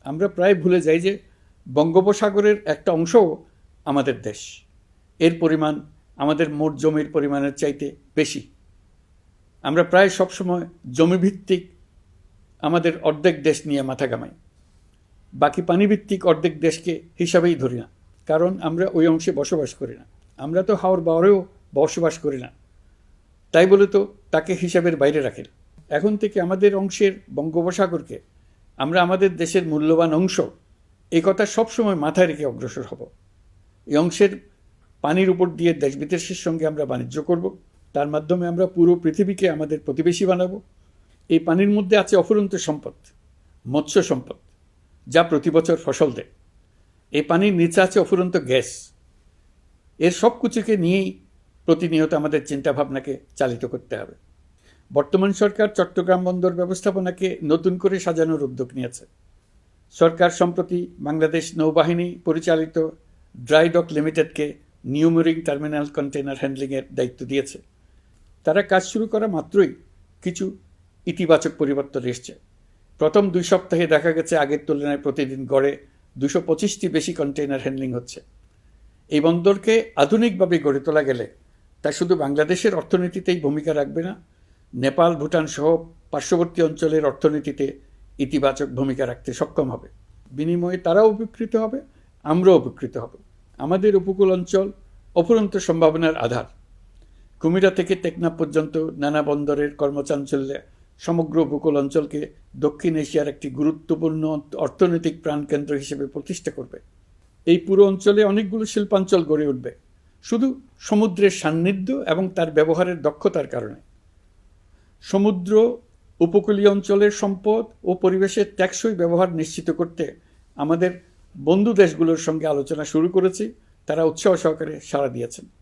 আমরা প্রায় ভুলে যাই যে বঙ্গোপসাগরের একটা অংশও আমাদের দেশ। এর পরিমাণ আমাদের মোট জমির পরিমাণের চাইতে বেশি। আমরা প্রায় সবসময় জমিভিত্তিক আমাদের অর্ধেক দেশ নিয়ে মাথা ঘামাই, বাকি পানিভিত্তিক অর্ধেক দেশকে হিসাবেই ধরি না, কারণ আমরা ওই অংশে বসবাস করি না। আমরা তো হাওর বাওরেও বসবাস করি না, তাই বলে তো তাকে হিসাবের বাইরে রাখেন। এখন থেকে আমাদের অংশের বঙ্গোপসাগরকে আমরা আমাদের দেশের মূল্যবান অংশ, এই কথা সবসময় মাথায় রেখে অগ্রসর হব। এই অংশের পানির উপর দিয়ে দেশ বিদেশের সঙ্গে আমরা বাণিজ্য করব, তার মাধ্যমে আমরা পুরো পৃথিবীকে আমাদের প্রতিবেশী বানাবো। এই পানির মধ্যে আছে অফুরন্ত সম্পদ, মৎস্য সম্পদ, যা প্রতি বছর ফসল দেয়। এই পানির নিচে আছে অফুরন্ত গ্যাস। এর সব কিছুকে নিয়েই প্রতিনিয়ত আমাদের চিন্তাভাবনাকে চালিত করতে হবে। বর্তমান সরকার চট্টগ্রাম বন্দর ব্যবস্থাপনাকে নতুন করে সাজানোর উদ্যোগ নিয়েছে। সরকার সম্প্রতি বাংলাদেশ নৌবাহিনী পরিচালিত ড্রাই ডক লিমিটেডকে নিউ মেরিন টার্মিনাল কন্টেইনার হ্যান্ডলিংয়ের দায়িত্ব দিয়েছে। তারা কাজ শুরু করা মাত্রই কিছু ইতিবাচক পরিবর্তন এসছে। প্রথম 2 সপ্তাহে দেখা গেছে আগের তুলনায় প্রতিদিন গড়ে 225টি বেশি কন্টেইনার হ্যান্ডলিং হচ্ছে। এই বন্দরকে আধুনিকভাবে গড়ে তোলা গেলে তা শুধু বাংলাদেশের অর্থনীতিতেই ভূমিকা রাখবে না, নেপাল, ভুটান সহ পার্শ্ববর্তী অঞ্চলের অর্থনীতিতে ইতিবাচক ভূমিকা রাখতে সক্ষম হবে। বিনিময়ে তারাও উপকৃত হবে, আমরাও উপকৃত হব। আমাদের উপকূল অঞ্চল অফুরন্ত সম্ভাবনার আধার। কুমিরা থেকে টেকনাফ পর্যন্ত নানা বন্দরের কর্মচাঞ্চল্যে সমগ্র উপকূল অঞ্চলকে দক্ষিণ এশিয়ার একটি গুরুত্বপূর্ণ অর্থনৈতিক প্রাণকেন্দ্র হিসেবে প্রতিষ্ঠা করবে। এই পুরো অঞ্চলে অনেকগুলো শিল্পাঞ্চল গড়ে উঠবে শুধু সমুদ্রের সান্নিধ্য এবং তার ব্যবহারের দক্ষতার কারণে। সমুদ্র উপকূলীয় অঞ্চলের সম্পদ ও পরিবেশের টেকসই ব্যবহার নিশ্চিত করতে আমাদের বন্ধু দেশগুলোর সঙ্গে আলোচনা শুরু করেছি। তারা উৎসাহ সহকারে সাড়া দিয়েছেন।